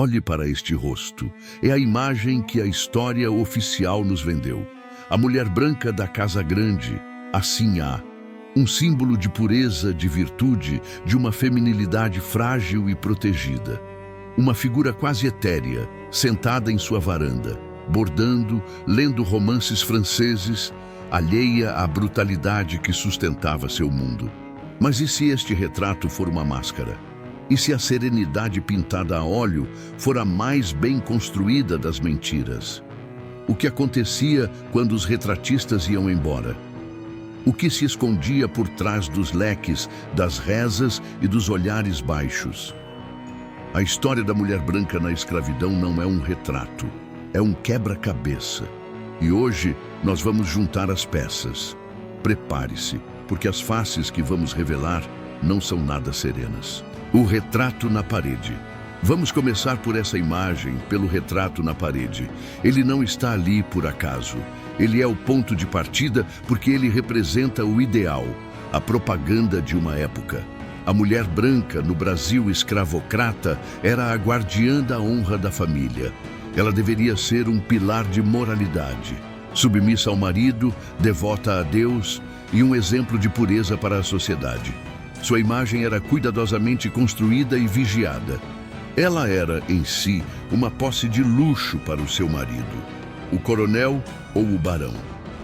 Olhe para este rosto. É a imagem que a história oficial nos vendeu. A mulher branca da Casa Grande, a Sinhá. Um símbolo de pureza, de virtude, de uma feminilidade frágil e protegida. Uma figura quase etérea, sentada em sua varanda, bordando, lendo romances franceses, alheia à brutalidade que sustentava seu mundo. Mas e se este retrato for uma máscara? E se a serenidade pintada a óleo for a mais bem construída das mentiras? O que acontecia quando os retratistas iam embora? O que se escondia por trás dos leques, das rezas e dos olhares baixos? A história da mulher branca na escravidão não é um retrato, é um quebra-cabeça. E hoje nós vamos juntar as peças. Prepare-se, porque as faces que vamos revelar não são nada serenas. O retrato na parede. Vamos começar por essa imagem, pelo retrato na parede. Ele não está ali por acaso. Ele é o ponto de partida porque ele representa o ideal, a propaganda de uma época. A mulher branca no Brasil escravocrata era a guardiã da honra da família. Ela deveria ser um pilar de moralidade, submissa ao marido, devota a Deus e um exemplo de pureza para a sociedade. Sua imagem era cuidadosamente construída e vigiada. Ela era, em si, uma posse de luxo para o seu marido, o coronel ou o barão.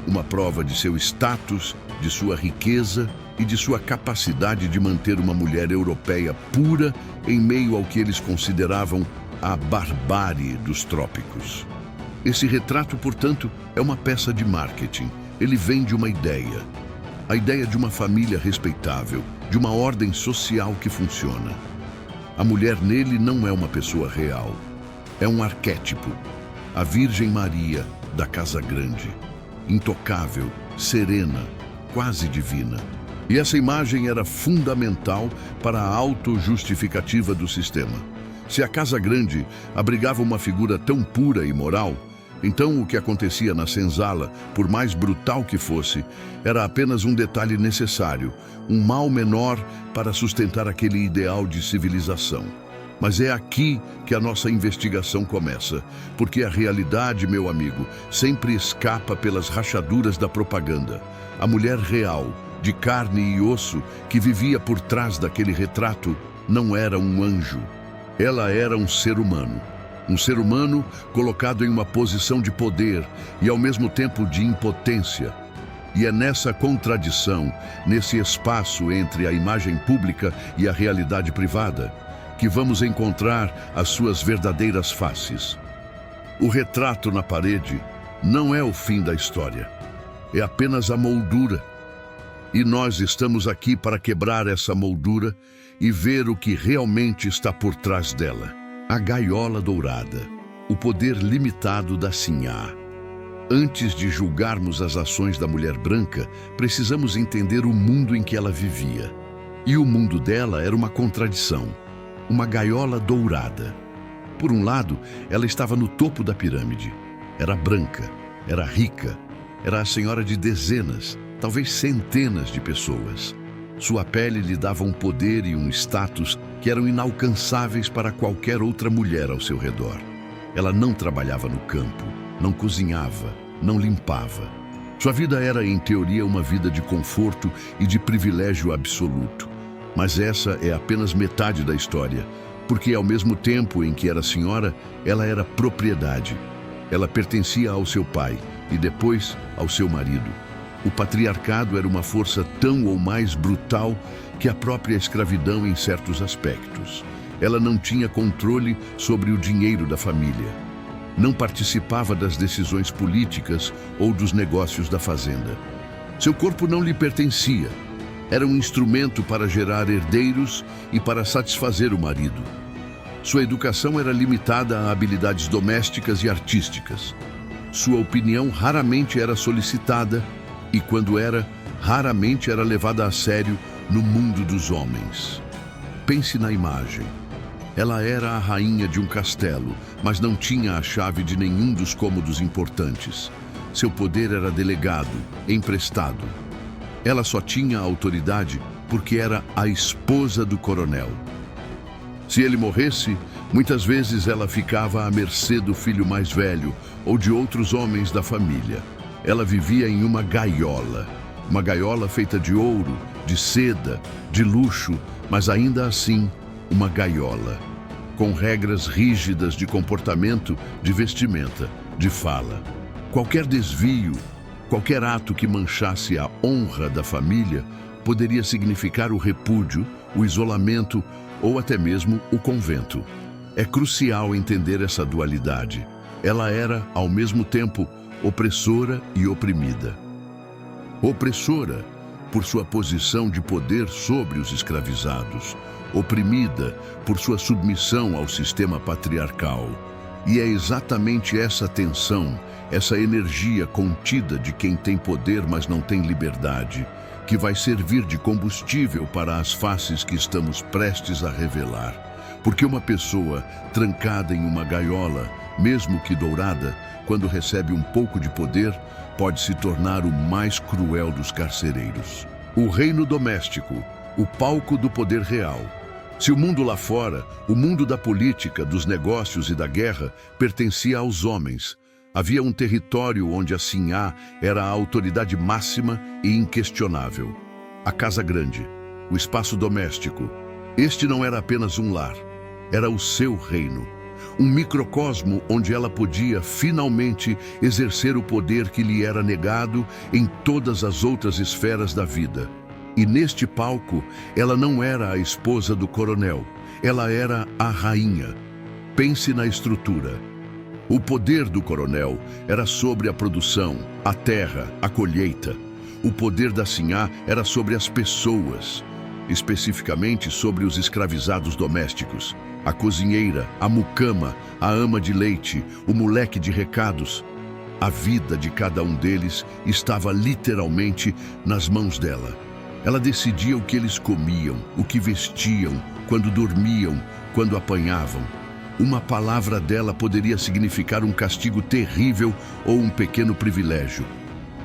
Uma prova de seu status, de sua riqueza e de sua capacidade de manter uma mulher europeia pura em meio ao que eles consideravam a barbárie dos trópicos. Esse retrato, portanto, é uma peça de marketing. Ele vem de uma ideia. A ideia de uma família respeitável, de uma ordem social que funciona. A mulher nele não é uma pessoa real. É um arquétipo. A Virgem Maria, da Casa Grande. Intocável, serena, quase divina. E essa imagem era fundamental para a autojustificativa do sistema. Se a Casa Grande abrigava uma figura tão pura e moral, então o que acontecia na senzala, por mais brutal que fosse, era apenas um detalhe necessário, um mal menor para sustentar aquele ideal de civilização. Mas é aqui que a nossa investigação começa, porque a realidade, meu amigo, sempre escapa pelas rachaduras da propaganda. A mulher real, de carne e osso, que vivia por trás daquele retrato, não era um anjo. Ela era um ser humano. Um ser humano colocado em uma posição de poder e ao mesmo tempo de impotência. E é nessa contradição, nesse espaço entre a imagem pública e a realidade privada, que vamos encontrar as suas verdadeiras faces. O retrato na parede não é o fim da história, é apenas a moldura. E nós estamos aqui para quebrar essa moldura e ver o que realmente está por trás dela. A gaiola dourada, o poder limitado da Sinhá. Antes de julgarmos as ações da mulher branca, precisamos entender o mundo em que ela vivia. E o mundo dela era uma contradição, uma gaiola dourada. Por um lado, ela estava no topo da pirâmide. Era branca, era rica, era a senhora de dezenas, talvez centenas de pessoas. Sua pele lhe dava um poder e um status que eram inalcançáveis para qualquer outra mulher ao seu redor. Ela não trabalhava no campo, não cozinhava, não limpava. Sua vida era, em teoria, uma vida de conforto e de privilégio absoluto. Mas essa é apenas metade da história, porque ao mesmo tempo em que era senhora, ela era propriedade. Ela pertencia ao seu pai e depois ao seu marido. O patriarcado era uma força tão ou mais brutal que a própria escravidão em certos aspectos. Ela não tinha controle sobre o dinheiro da família. Não participava das decisões políticas ou dos negócios da fazenda. Seu corpo não lhe pertencia. Era um instrumento para gerar herdeiros e para satisfazer o marido. Sua educação era limitada a habilidades domésticas e artísticas. Sua opinião raramente era solicitada e, quando era, raramente era levada a sério no mundo dos homens. Pense na imagem. Ela era a rainha de um castelo, mas não tinha a chave de nenhum dos cômodos importantes. Seu poder era delegado, emprestado. Ela só tinha autoridade porque era a esposa do coronel. Se ele morresse, Muitas vezes ela ficava à mercê do filho mais velho ou de outros homens da família. Ela vivia em uma gaiola feita de ouro, de seda, de luxo, mas ainda assim uma gaiola, com regras rígidas de comportamento, de vestimenta, de fala. Qualquer desvio, qualquer ato que manchasse a honra da família poderia significar o repúdio, o isolamento ou até mesmo o convento. É crucial entender essa dualidade. Ela era, ao mesmo tempo, opressora e oprimida. Opressora, por sua posição de poder sobre os escravizados. Oprimida, por sua submissão ao sistema patriarcal. E é exatamente essa tensão, essa energia contida de quem tem poder, mas não tem liberdade, que vai servir de combustível para as faces que estamos prestes a revelar. Porque uma pessoa trancada em uma gaiola, mesmo que dourada, quando recebe um pouco de poder, pode se tornar o mais cruel dos carcereiros. O reino doméstico, o palco do poder real. Se o mundo lá fora, o mundo da política, dos negócios e da guerra, pertencia aos homens, havia um território onde a Sinhá era a autoridade máxima e inquestionável. A casa grande, o espaço doméstico. Este não era apenas um lar, era o seu reino. Um microcosmo onde ela podia, finalmente, exercer o poder que lhe era negado em todas as outras esferas da vida. E neste palco, ela não era a esposa do coronel, ela era a rainha. Pense na estrutura. O poder do coronel era sobre a produção, a terra, a colheita. O poder da Sinhá era sobre as pessoas, especificamente sobre os escravizados domésticos. A cozinheira, a mucama, a ama de leite, o moleque de recados. A vida de cada um deles estava literalmente nas mãos dela. Ela decidia o que eles comiam, o que vestiam, quando dormiam, quando apanhavam. Uma palavra dela poderia significar um castigo terrível ou um pequeno privilégio.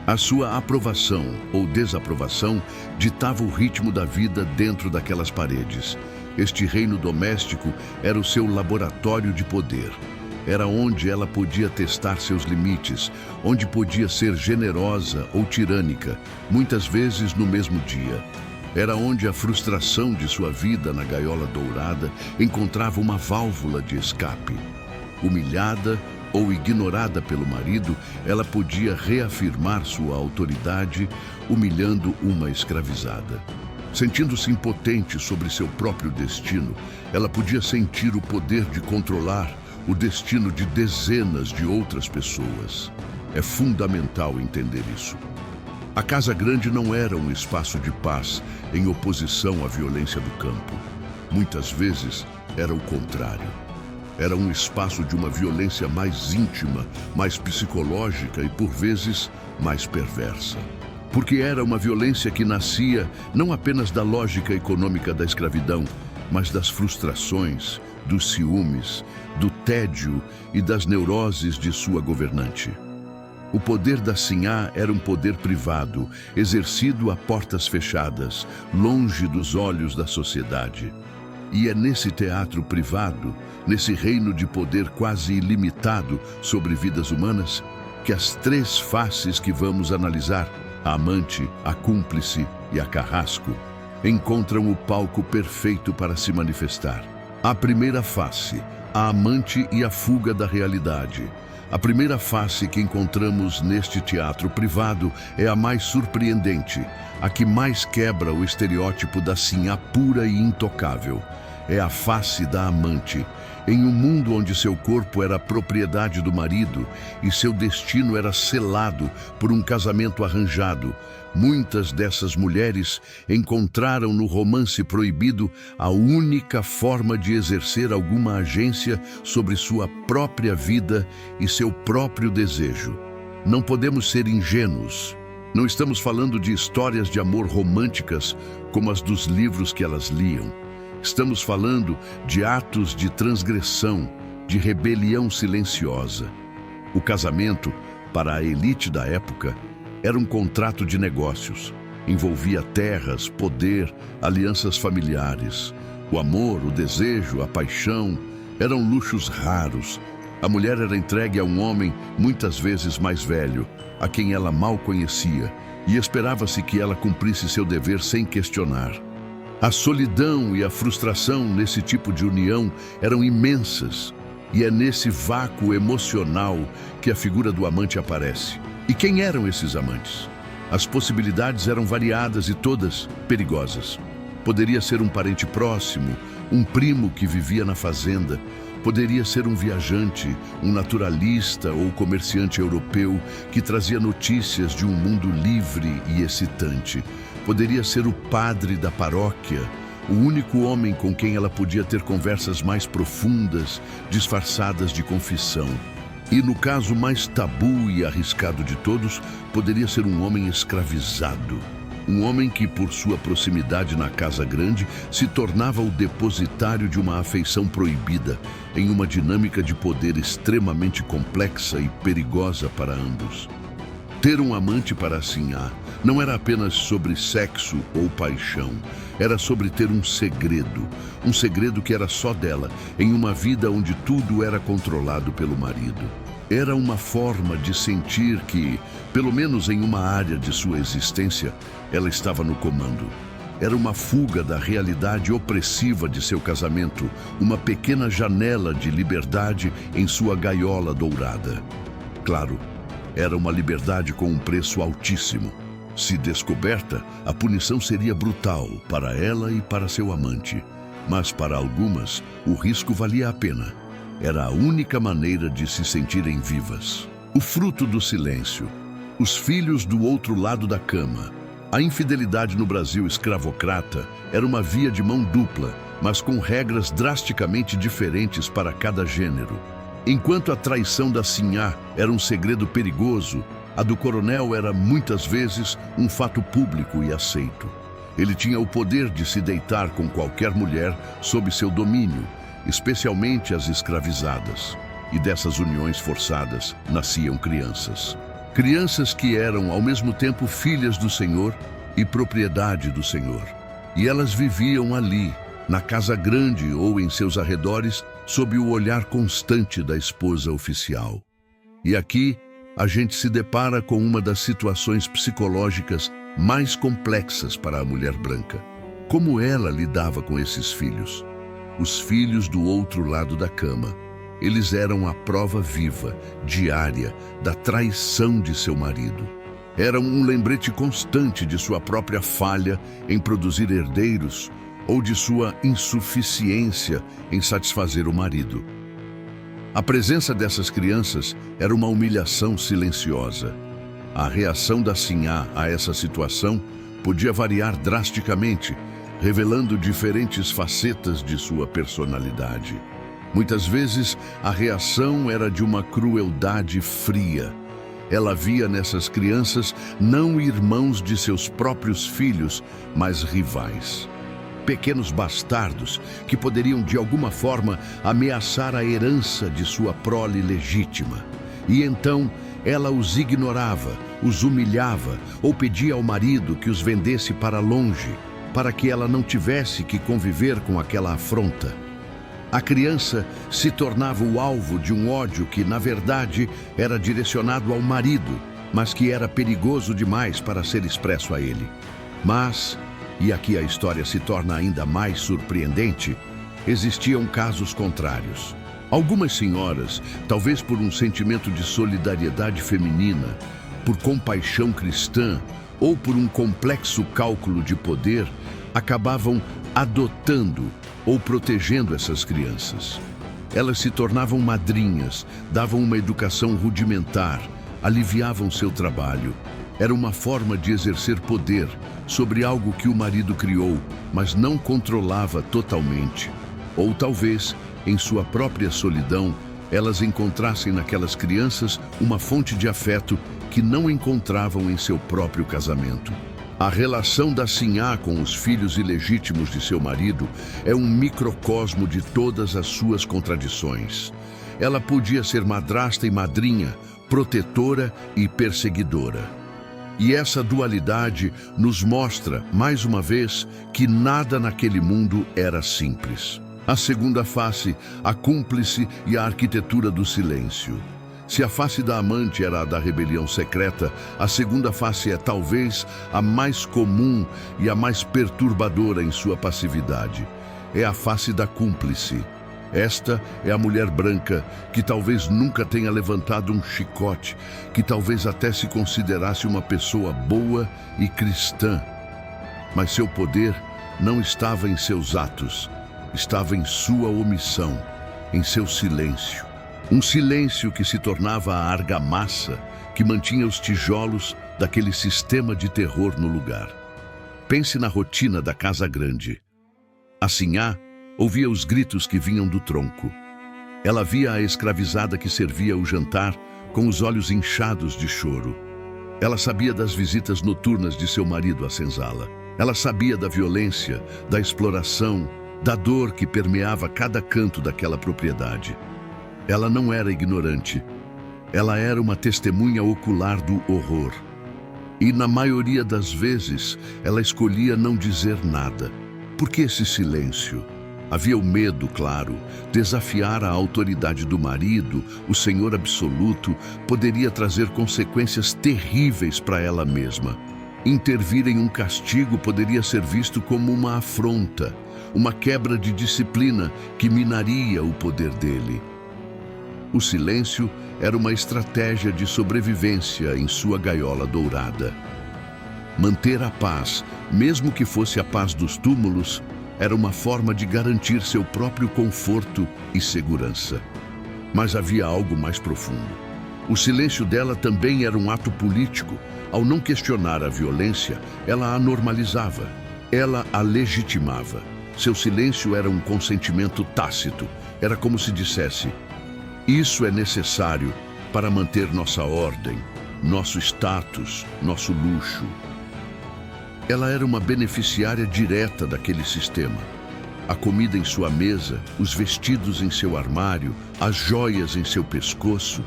A sua aprovação ou desaprovação ditava o ritmo da vida dentro daquelas paredes. Este reino doméstico era o seu laboratório de poder. Era onde ela podia testar seus limites, onde podia ser generosa ou tirânica, muitas vezes no mesmo dia. Era onde a frustração de sua vida na gaiola dourada encontrava uma válvula de escape. Humilhada ou ignorada pelo marido, ela podia reafirmar sua autoridade, humilhando uma escravizada. Sentindo-se impotente sobre seu próprio destino, ela podia sentir o poder de controlar o destino de dezenas de outras pessoas. É fundamental entender isso. A Casa Grande não era um espaço de paz em oposição à violência do campo. Muitas vezes era o contrário. Era um espaço de uma violência mais íntima, mais psicológica e, por vezes, mais perversa. Porque era uma violência que nascia não apenas da lógica econômica da escravidão, mas das frustrações, dos ciúmes, do tédio e das neuroses de sua governante. O poder da Sinhá era um poder privado, exercido a portas fechadas, longe dos olhos da sociedade. E é nesse teatro privado, nesse reino de poder quase ilimitado sobre vidas humanas, que as três faces que vamos analisar, a amante, a cúmplice e a carrasco, encontram o palco perfeito para se manifestar. A primeira face, a amante e a fuga da realidade. A primeira face que encontramos neste teatro privado é a mais surpreendente, a que mais quebra o estereótipo da Sinhá pura e intocável. É a face da amante. Em um mundo onde seu corpo era propriedade do marido e seu destino era selado por um casamento arranjado, muitas dessas mulheres encontraram no romance proibido a única forma de exercer alguma agência sobre sua própria vida e seu próprio desejo. Não podemos ser ingênuos. Não estamos falando de histórias de amor românticas como as dos livros que elas liam. Estamos falando de atos de transgressão, de rebelião silenciosa. O casamento, para a elite da época, era um contrato de negócios. Envolvia terras, poder, alianças familiares. O amor, o desejo, a paixão Eram luxos raros. A mulher era entregue a um homem muitas vezes mais velho, a quem ela mal conhecia, e esperava-se que ela cumprisse seu dever sem questionar. A solidão e a frustração nesse tipo de união eram imensas, e é nesse vácuo emocional que a figura do amante aparece. E quem eram esses amantes? As possibilidades eram variadas e todas perigosas. Poderia ser um parente próximo, um primo que vivia na fazenda. Poderia ser um viajante, um naturalista ou comerciante europeu que trazia notícias de um mundo livre e excitante. Poderia ser o padre da paróquia, o único homem com quem ela podia ter conversas mais profundas, disfarçadas de confissão. E no caso mais tabu e arriscado de todos, poderia ser um homem escravizado. Um homem que, por sua proximidade na Casa Grande, se tornava o depositário de uma afeição proibida, em uma dinâmica de poder extremamente complexa e perigosa para ambos. Ter um amante para Sinhá não era apenas sobre sexo ou paixão, era sobre ter um segredo que era só dela, em uma vida onde tudo era controlado pelo marido. Era uma forma de sentir que, pelo menos em uma área de sua existência, ela estava no comando. Era uma fuga da realidade opressiva de seu casamento, uma pequena janela de liberdade em sua gaiola dourada. Claro, era uma liberdade com um preço altíssimo. Se descoberta, a punição seria brutal para ela e para seu amante. Mas para algumas, o risco valia a pena. Era a única maneira de se sentirem vivas. O fruto do silêncio. Os filhos do outro lado da cama. A infidelidade no Brasil escravocrata era uma via de mão dupla, mas com regras drasticamente diferentes para cada gênero. Enquanto a traição da Sinhá era um segredo perigoso, a do coronel era muitas vezes um fato público e aceito. Ele tinha o poder de se deitar com qualquer mulher sob seu domínio, especialmente as escravizadas. E dessas uniões forçadas nasciam crianças. Crianças que eram, ao mesmo tempo, filhas do Senhor e propriedade do Senhor. E elas viviam ali, na Casa Grande ou em seus arredores, sob o olhar constante da esposa oficial. E aqui, a gente se depara com uma das situações psicológicas mais complexas para a mulher branca. Como ela lidava com esses filhos? Os filhos do outro lado da cama. Eles eram a prova viva, diária, da traição de seu marido. Eram um lembrete constante de sua própria falha em produzir herdeiros ou de sua insuficiência em satisfazer o marido. A presença dessas crianças era uma humilhação silenciosa. A reação da Sinhá a essa situação podia variar drasticamente, revelando diferentes facetas de sua personalidade. Muitas vezes, a reação era de uma crueldade fria. Ela via nessas crianças não irmãos de seus próprios filhos, mas rivais. Pequenos bastardos que poderiam, de alguma forma, ameaçar a herança de sua prole legítima. E então, ela os ignorava, os humilhava ou pedia ao marido que os vendesse para longe, para que ela não tivesse que conviver com aquela afronta. A criança se tornava o alvo de um ódio que, na verdade, era direcionado ao marido, mas que era perigoso demais para ser expresso a ele. Mas, e aqui a história se torna ainda mais surpreendente, existiam casos contrários. Algumas senhoras, talvez por um sentimento de solidariedade feminina, por compaixão cristã ou por um complexo cálculo de poder, acabavam adotando ou protegendo essas crianças. Elas se tornavam madrinhas, davam uma educação rudimentar, aliviavam seu trabalho. Era uma forma de exercer poder sobre algo que o marido criou, mas não controlava totalmente. Ou talvez, em sua própria solidão, elas encontrassem naquelas crianças uma fonte de afeto que não encontravam em seu próprio casamento. A relação da Sinhá com os filhos ilegítimos de seu marido é um microcosmo de todas as suas contradições. Ela podia ser madrasta e madrinha, protetora e perseguidora. E essa dualidade nos mostra, mais uma vez, que nada naquele mundo era simples. A segunda face, a cúmplice e a arquitetura do silêncio. Se a face da amante era a da rebelião secreta, a segunda face é talvez a mais comum e a mais perturbadora em sua passividade. É a face da cúmplice. Esta é a mulher branca que talvez nunca tenha levantado um chicote, que talvez até se considerasse uma pessoa boa e cristã. Mas seu poder não estava em seus atos, estava em sua omissão, em seu silêncio. Um silêncio que se tornava a argamassa que mantinha os tijolos daquele sistema de terror no lugar. Pense na rotina da Casa Grande. A Sinhá ouvia os gritos que vinham do tronco. Ela via a escravizada que servia o jantar com os olhos inchados de choro. Ela sabia das visitas noturnas de seu marido à senzala. Ela sabia da violência, da exploração, da dor que permeava cada canto daquela propriedade. Ela não era ignorante. Ela era uma testemunha ocular do horror. E, na maioria das vezes, ela escolhia não dizer nada. Por que esse silêncio? Havia o medo, claro. Desafiar a autoridade do marido, o senhor absoluto, poderia trazer consequências terríveis para ela mesma. Intervir em um castigo poderia ser visto como uma afronta, uma quebra de disciplina que minaria o poder dele. O silêncio era uma estratégia de sobrevivência em sua gaiola dourada. Manter a paz, mesmo que fosse a paz dos túmulos, era uma forma de garantir seu próprio conforto e segurança. Mas havia algo mais profundo. O silêncio dela também era um ato político. Ao não questionar a violência, ela a normalizava, ela a legitimava. Seu silêncio era um consentimento tácito. Era como se dissesse: isso é necessário para manter nossa ordem, nosso status, nosso luxo. Ela era uma beneficiária direta daquele sistema. A comida em sua mesa, os vestidos em seu armário, as joias em seu pescoço,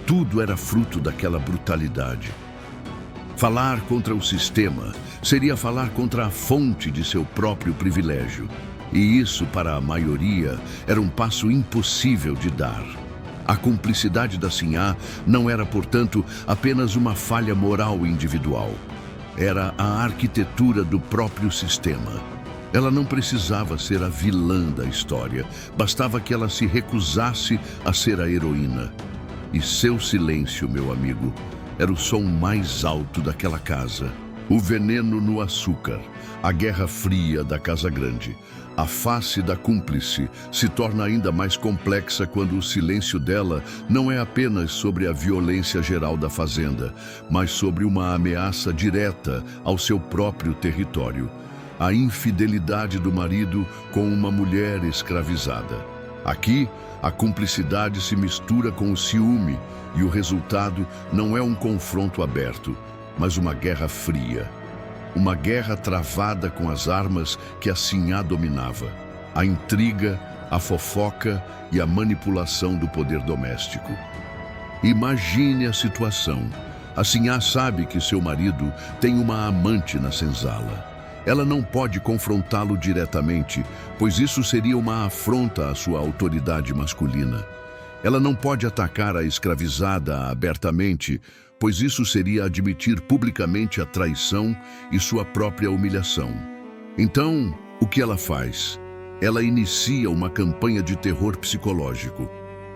tudo era fruto daquela brutalidade. Falar contra o sistema seria falar contra a fonte de seu próprio privilégio. E isso, para a maioria, era um passo impossível de dar. A cumplicidade da Sinhá não era, portanto, apenas uma falha moral individual. Era a arquitetura do próprio sistema. Ela não precisava ser a vilã da história. Bastava que ela se recusasse a ser a heroína. E seu silêncio, meu amigo, era o som mais alto daquela casa. O veneno no açúcar, a guerra fria da Casa Grande. A face da cúmplice se torna ainda mais complexa quando o silêncio dela não é apenas sobre a violência geral da fazenda, mas sobre uma ameaça direta ao seu próprio território. A infidelidade do marido com uma mulher escravizada. Aqui, a cumplicidade se mistura com o ciúme e o resultado não é um confronto aberto, mas uma guerra fria. Uma guerra travada com as armas que a Sinhá dominava. A intriga, a fofoca e a manipulação do poder doméstico. Imagine a situação. A Sinhá sabe que seu marido tem uma amante na senzala. Ela não pode confrontá-lo diretamente, pois isso seria uma afronta à sua autoridade masculina. Ela não pode atacar a escravizada abertamente, pois isso seria admitir publicamente a traição e sua própria humilhação. Então, o que ela faz? Ela inicia uma campanha de terror psicológico,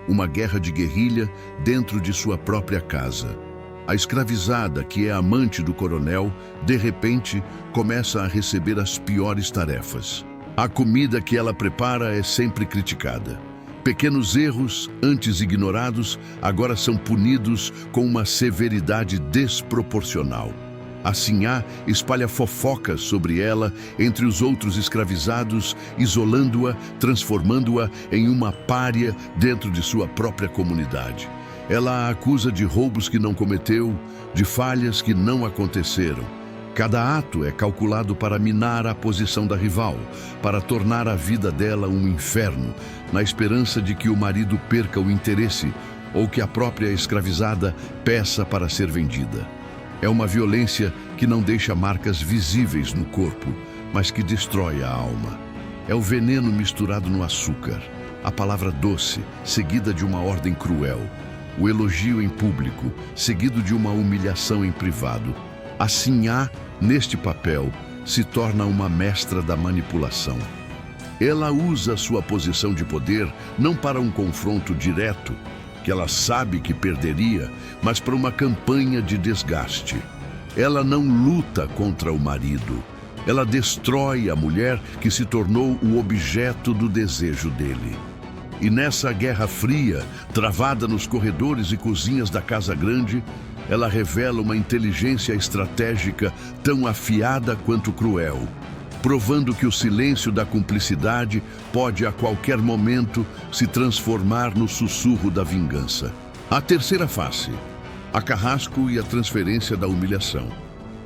uma guerra de guerrilha dentro de sua própria casa. A escravizada, que é amante do coronel, de repente começa a receber as piores tarefas. A comida que ela prepara é sempre criticada. Pequenos erros, antes ignorados, agora são punidos com uma severidade desproporcional. A Sinhá espalha fofocas sobre ela entre os outros escravizados, isolando-a, transformando-a em uma pária dentro de sua própria comunidade. Ela a acusa de roubos que não cometeu, de falhas que não aconteceram. Cada ato é calculado para minar a posição da rival, para tornar a vida dela um inferno, na esperança de que o marido perca o interesse ou que a própria escravizada peça para ser vendida. É uma violência que não deixa marcas visíveis no corpo, mas que destrói a alma. É o veneno misturado no açúcar, a palavra doce, seguida de uma ordem cruel, o elogio em público, seguido de uma humilhação em privado. A Sinhá, neste papel, se torna uma mestra da manipulação. Ela usa sua posição de poder não para um confronto direto, que ela sabe que perderia, mas para uma campanha de desgaste. Ela não luta contra o marido. Ela destrói a mulher que se tornou o objeto do desejo dele. E nessa guerra fria, travada nos corredores e cozinhas da Casa Grande, ela revela uma inteligência estratégica tão afiada quanto cruel, provando que o silêncio da cumplicidade pode a qualquer momento se transformar no sussurro da vingança. A terceira face, a carrasco e a transferência da humilhação.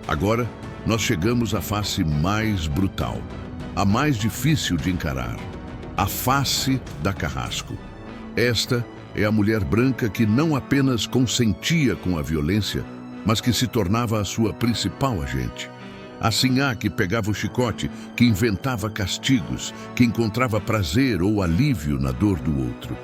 Agora, nós chegamos à face mais brutal, a mais difícil de encarar, a face da carrasco. Esta é a mulher branca que não apenas consentia com a violência, mas que se tornava a sua principal agente. A Sinhá que pegava o chicote, que inventava castigos, que encontrava prazer ou alívio na dor do outro.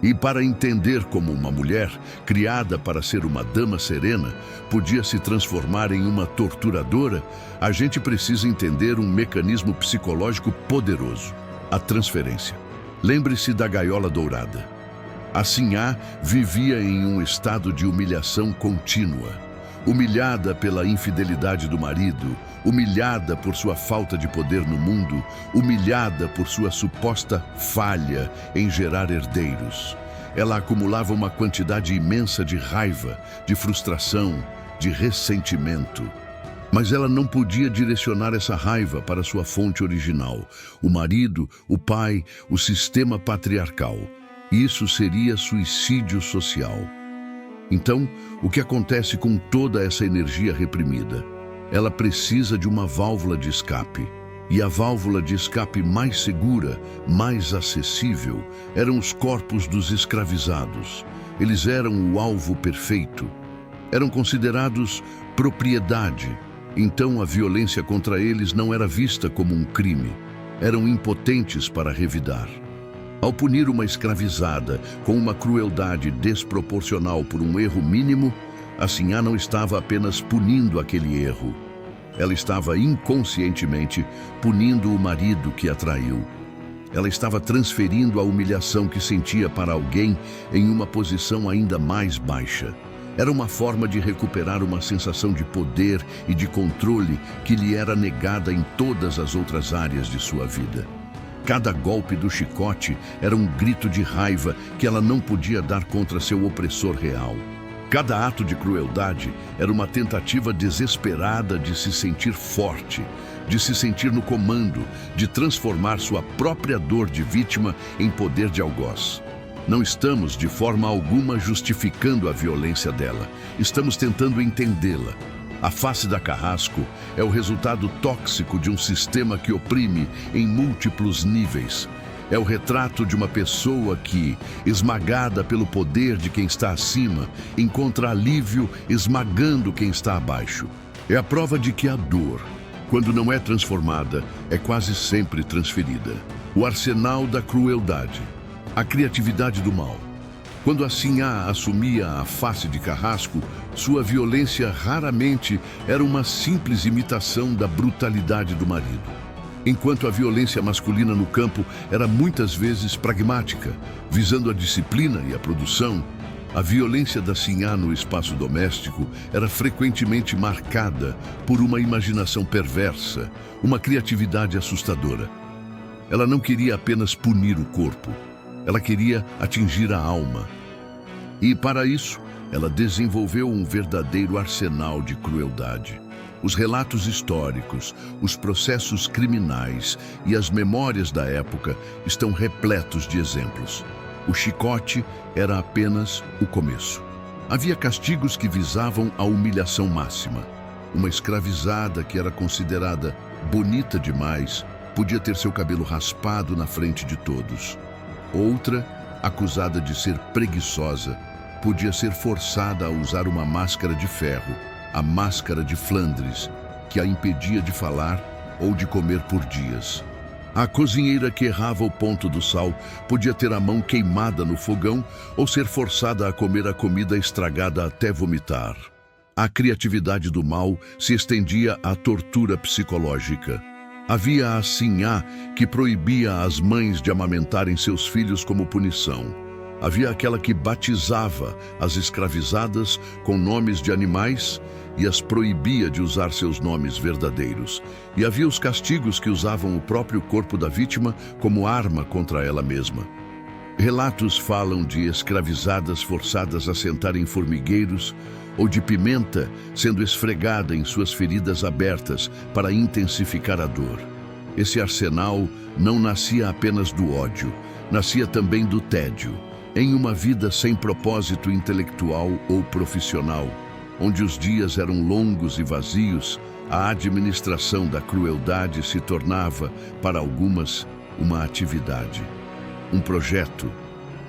E para entender como uma mulher, criada para ser uma dama serena, podia se transformar em uma torturadora, a gente precisa entender um mecanismo psicológico poderoso: a transferência. Lembre-se da gaiola dourada. A Sinhá vivia em um estado de humilhação contínua. Humilhada pela infidelidade do marido, humilhada por sua falta de poder no mundo, humilhada por sua suposta falha em gerar herdeiros. Ela acumulava uma quantidade imensa de raiva, de frustração, de ressentimento. Mas ela não podia direcionar essa raiva para sua fonte original, o marido, o pai, o sistema patriarcal. Isso seria suicídio social. Então, o que acontece com toda essa energia reprimida? Ela precisa de uma válvula de escape. E a válvula de escape mais segura, mais acessível, eram os corpos dos escravizados. Eles eram o alvo perfeito. Eram considerados propriedade. Então a violência contra eles não era vista como um crime. Eram impotentes para revidar. Ao punir uma escravizada com uma crueldade desproporcional por um erro mínimo, a Sinhá não estava apenas punindo aquele erro. Ela estava inconscientemente punindo o marido que a traiu. Ela estava transferindo a humilhação que sentia para alguém em uma posição ainda mais baixa. Era uma forma de recuperar uma sensação de poder e de controle que lhe era negada em todas as outras áreas de sua vida. Cada golpe do chicote era um grito de raiva que ela não podia dar contra seu opressor real. Cada ato de crueldade era uma tentativa desesperada de se sentir forte, de se sentir no comando, de transformar sua própria dor de vítima em poder de algoz. Não estamos de forma alguma justificando a violência dela, estamos tentando entendê-la. A face da carrasco é o resultado tóxico de um sistema que oprime em múltiplos níveis. É o retrato de uma pessoa que, esmagada pelo poder de quem está acima, encontra alívio esmagando quem está abaixo. É a prova de que a dor, quando não é transformada, é quase sempre transferida. O arsenal da crueldade, a criatividade do mal. Quando a Sinhá assumia a face de carrasco, sua violência raramente era uma simples imitação da brutalidade do marido. Enquanto a violência masculina no campo era muitas vezes pragmática, visando a disciplina e a produção, a violência da Sinhá no espaço doméstico era frequentemente marcada por uma imaginação perversa, uma criatividade assustadora. Ela não queria apenas punir o corpo, ela queria atingir a alma. E para isso, ela desenvolveu um verdadeiro arsenal de crueldade. Os relatos históricos, os processos criminais e as memórias da época estão repletos de exemplos. O chicote era apenas o começo. Havia castigos que visavam a humilhação máxima. Uma escravizada que era considerada bonita demais podia ter seu cabelo raspado na frente de todos. Outra, acusada de ser preguiçosa, podia ser forçada a usar uma máscara de ferro, a máscara de Flandres, que a impedia de falar ou de comer por dias. A cozinheira que errava o ponto do sal podia ter a mão queimada no fogão ou ser forçada a comer a comida estragada até vomitar. A criatividade do mal se estendia à tortura psicológica. Havia a sinhá que proibia as mães de amamentarem seus filhos como punição. Havia aquela que batizava as escravizadas com nomes de animais e as proibia de usar seus nomes verdadeiros. E havia os castigos que usavam o próprio corpo da vítima como arma contra ela mesma. Relatos falam de escravizadas forçadas a sentar em formigueiros ou de pimenta sendo esfregada em suas feridas abertas para intensificar a dor. Esse arsenal não nascia apenas do ódio, nascia também do tédio, em uma vida sem propósito intelectual ou profissional, onde os dias eram longos e vazios. A administração da crueldade se tornava, para algumas, uma atividade, um projeto,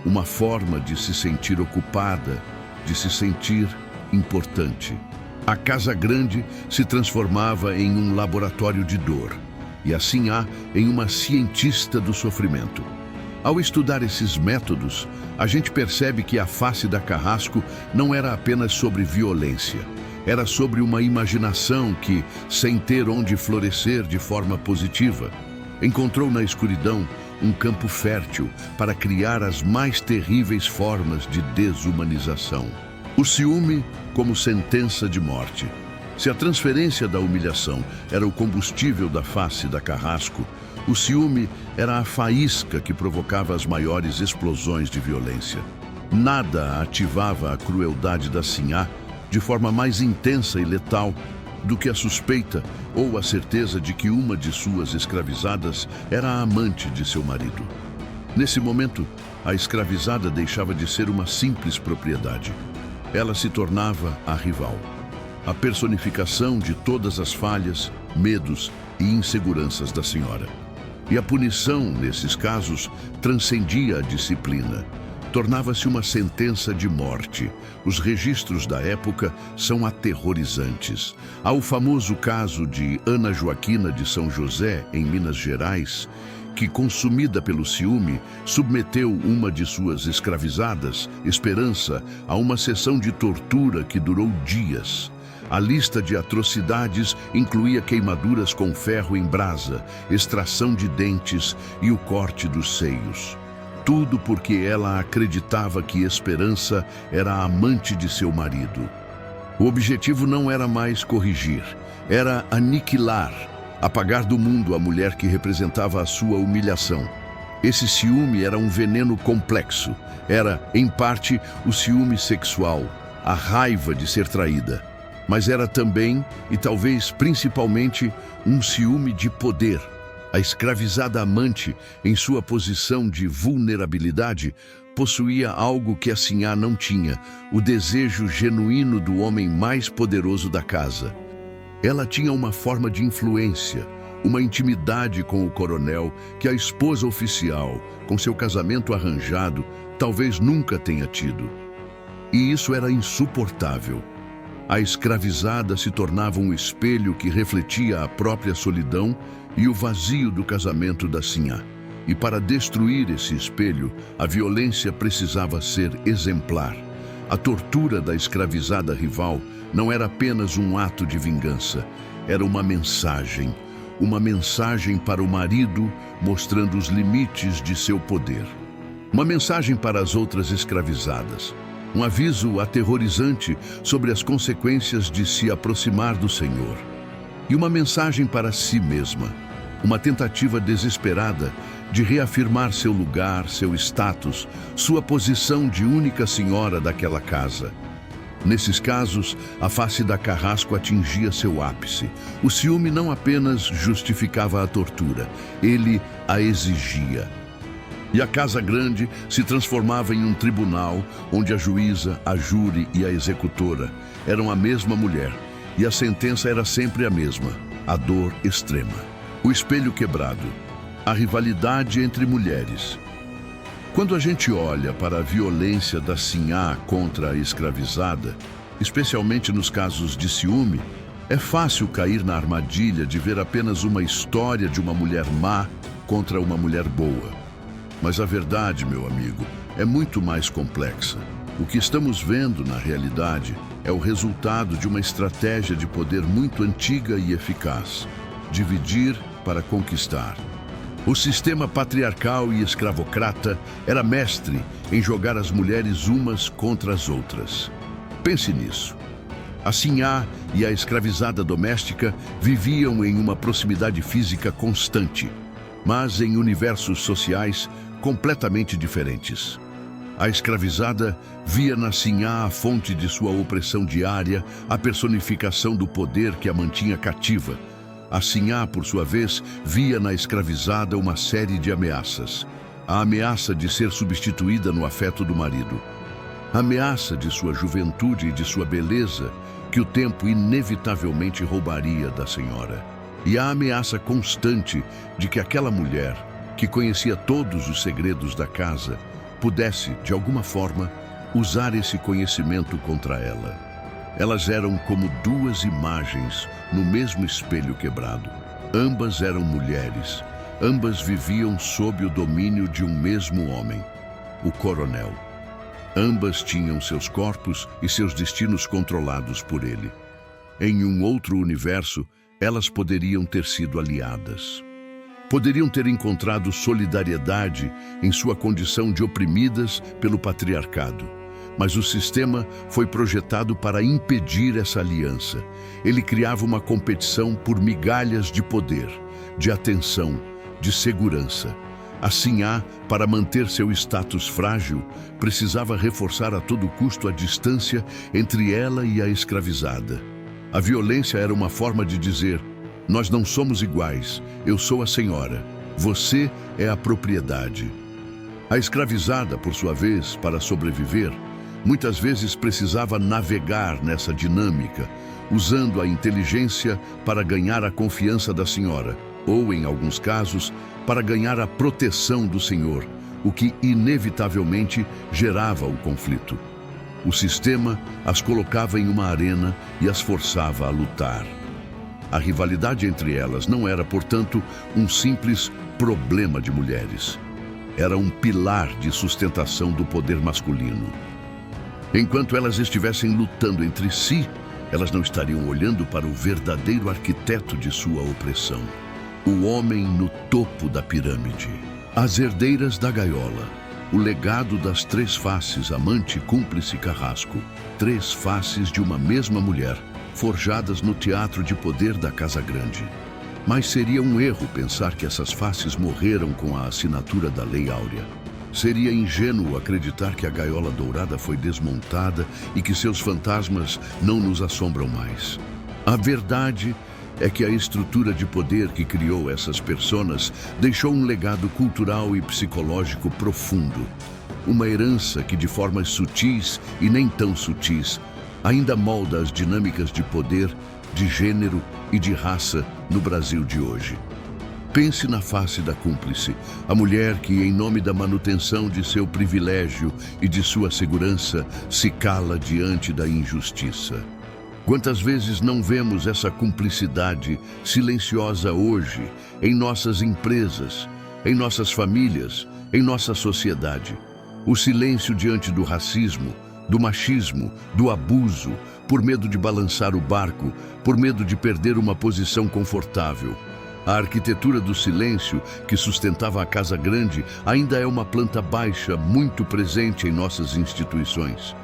uma forma de se sentir ocupada, de se sentir importante. A casa grande se transformava em um laboratório de dor, e a sinhá em uma cientista do sofrimento. Ao estudar esses métodos, a gente percebe que a face da Carrasco não era apenas sobre violência. Era sobre uma imaginação que, sem ter onde florescer de forma positiva, encontrou na escuridão um campo fértil para criar as mais terríveis formas de desumanização. O ciúme como sentença de morte. Se a transferência da humilhação era o combustível da face da Carrasco, o ciúme era a faísca que provocava as maiores explosões de violência. Nada ativava a crueldade da sinhá de forma mais intensa e letal do que a suspeita ou a certeza de que uma de suas escravizadas era a amante de seu marido. Nesse momento, a escravizada deixava de ser uma simples propriedade. Ela se tornava a rival, a personificação de todas as falhas, medos e inseguranças da senhora. E a punição, nesses casos, transcendia a disciplina. Tornava-se uma sentença de morte. Os registros da época são aterrorizantes. Há o famoso caso de Ana Joaquina de São José, em Minas Gerais, que, consumida pelo ciúme, submeteu uma de suas escravizadas, Esperança, a uma sessão de tortura que durou dias. A lista de atrocidades incluía queimaduras com ferro em brasa, extração de dentes e o corte dos seios. Tudo porque ela acreditava que Esperança era a amante de seu marido. O objetivo não era mais corrigir, era aniquilar, apagar do mundo a mulher que representava a sua humilhação. Esse ciúme era um veneno complexo. Era, em parte, o ciúme sexual, a raiva de ser traída. Mas era também, e talvez principalmente, um ciúme de poder. A escravizada amante, em sua posição de vulnerabilidade, possuía algo que a sinhá não tinha, o desejo genuíno do homem mais poderoso da casa. Ela tinha uma forma de influência, uma intimidade com o coronel que a esposa oficial, com seu casamento arranjado, talvez nunca tenha tido. E isso era insuportável. A escravizada se tornava um espelho que refletia a própria solidão e o vazio do casamento da sinhá. E para destruir esse espelho, a violência precisava ser exemplar. A tortura da escravizada rival não era apenas um ato de vingança, era uma mensagem para o marido mostrando os limites de seu poder. Uma mensagem para as outras escravizadas. Um aviso aterrorizante sobre as consequências de se aproximar do Senhor. E uma mensagem para si mesma, uma tentativa desesperada de reafirmar seu lugar, seu status, sua posição de única senhora daquela casa. Nesses casos, a face da Carrasco atingia seu ápice. O ciúme não apenas justificava a tortura, ele a exigia. E a casa grande se transformava em um tribunal onde a juíza, a júri e a executora eram a mesma mulher, e a sentença era sempre a mesma, a dor extrema. O espelho quebrado, a rivalidade entre mulheres. Quando a gente olha para a violência da sinhá contra a escravizada, especialmente nos casos de ciúme, é fácil cair na armadilha de ver apenas uma história de uma mulher má contra uma mulher boa. Mas a verdade, meu amigo, é muito mais complexa. O que estamos vendo, na realidade, é o resultado de uma estratégia de poder muito antiga e eficaz: dividir para conquistar. O sistema patriarcal e escravocrata era mestre em jogar as mulheres umas contra as outras. Pense nisso. A sinhá e a escravizada doméstica viviam em uma proximidade física constante, mas em universos sociais completamente diferentes. A escravizada via na sinhá a fonte de sua opressão diária, a personificação do poder que a mantinha cativa. A sinhá, por sua vez, via na escravizada uma série de ameaças. A ameaça de ser substituída no afeto do marido. A ameaça de sua juventude e de sua beleza, que o tempo inevitavelmente roubaria da senhora. E a ameaça constante de que aquela mulher, que conhecia todos os segredos da casa, pudesse, de alguma forma, usar esse conhecimento contra ela. Elas eram como duas imagens no mesmo espelho quebrado. Ambas eram mulheres. Ambas viviam sob o domínio de um mesmo homem, o coronel. Ambas tinham seus corpos e seus destinos controlados por ele. Em um outro universo, elas poderiam ter sido aliadas. Poderiam ter encontrado solidariedade em sua condição de oprimidas pelo patriarcado. Mas o sistema foi projetado para impedir essa aliança. Ele criava uma competição por migalhas de poder, de atenção, de segurança. A sinhá, para manter seu status frágil, precisava reforçar a todo custo a distância entre ela e a escravizada. A violência era uma forma de dizer: nós não somos iguais, eu sou a senhora, você é a propriedade. A escravizada, por sua vez, para sobreviver, muitas vezes precisava navegar nessa dinâmica, usando a inteligência para ganhar a confiança da senhora, ou, em alguns casos, para ganhar a proteção do senhor, o que inevitavelmente gerava o conflito. O sistema as colocava em uma arena e as forçava a lutar. A rivalidade entre elas não era, portanto, um simples problema de mulheres. Era um pilar de sustentação do poder masculino. Enquanto elas estivessem lutando entre si, elas não estariam olhando para o verdadeiro arquiteto de sua opressão: o homem no topo da pirâmide. As herdeiras da gaiola. O legado das três faces, amante, cúmplice e carrasco. Três faces de uma mesma mulher, forjadas no teatro de poder da Casa Grande. Mas seria um erro pensar que essas faces morreram com a assinatura da Lei Áurea. Seria ingênuo acreditar que a gaiola dourada foi desmontada e que seus fantasmas não nos assombram mais. A verdade é que a estrutura de poder que criou essas personas deixou um legado cultural e psicológico profundo. Uma herança que, de formas sutis e nem tão sutis, ainda molda as dinâmicas de poder, de gênero e de raça no Brasil de hoje. Pense na face da cúmplice, a mulher que, em nome da manutenção de seu privilégio e de sua segurança, se cala diante da injustiça. Quantas vezes não vemos essa cumplicidade silenciosa hoje em nossas empresas, em nossas famílias, em nossa sociedade? O silêncio diante do racismo, do machismo, do abuso, por medo de balançar o barco, por medo de perder uma posição confortável. A arquitetura do silêncio que sustentava a Casa Grande ainda é uma planta baixa muito presente em nossas instituições.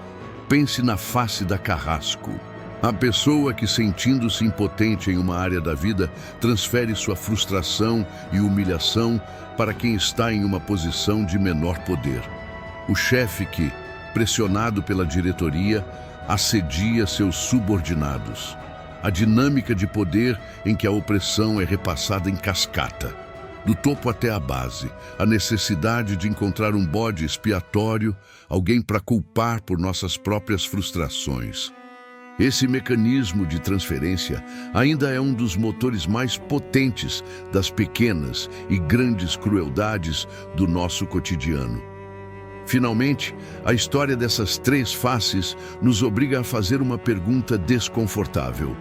Pense na face da carrasco. A pessoa que, sentindo-se impotente em uma área da vida, transfere sua frustração e humilhação para quem está em uma posição de menor poder. O chefe que, pressionado pela diretoria, assedia seus subordinados. A dinâmica de poder em que a opressão é repassada em cascata. Do topo até a base, a necessidade de encontrar um bode expiatório, alguém para culpar por nossas próprias frustrações. Esse mecanismo de transferência ainda é um dos motores mais potentes das pequenas e grandes crueldades do nosso cotidiano. Finalmente, a história dessas três faces nos obriga a fazer uma pergunta desconfortável.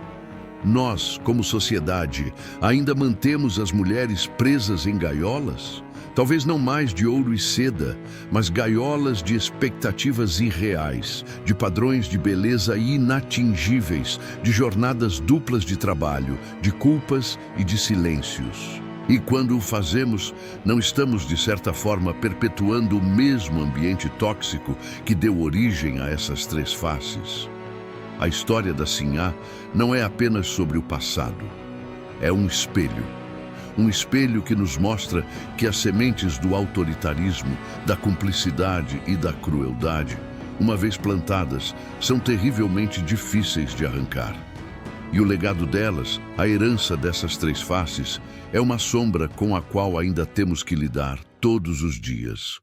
Nós, como sociedade, ainda mantemos as mulheres presas em gaiolas? Talvez não mais de ouro e seda, mas gaiolas de expectativas irreais, de padrões de beleza inatingíveis, de jornadas duplas de trabalho, de culpas e de silêncios. E quando o fazemos, não estamos, de certa forma, perpetuando o mesmo ambiente tóxico que deu origem a essas três faces? A história da Sinhá não é apenas sobre o passado. É um espelho. Um espelho que nos mostra que as sementes do autoritarismo, da cumplicidade e da crueldade, uma vez plantadas, são terrivelmente difíceis de arrancar. E o legado delas, a herança dessas três faces, é uma sombra com a qual ainda temos que lidar todos os dias.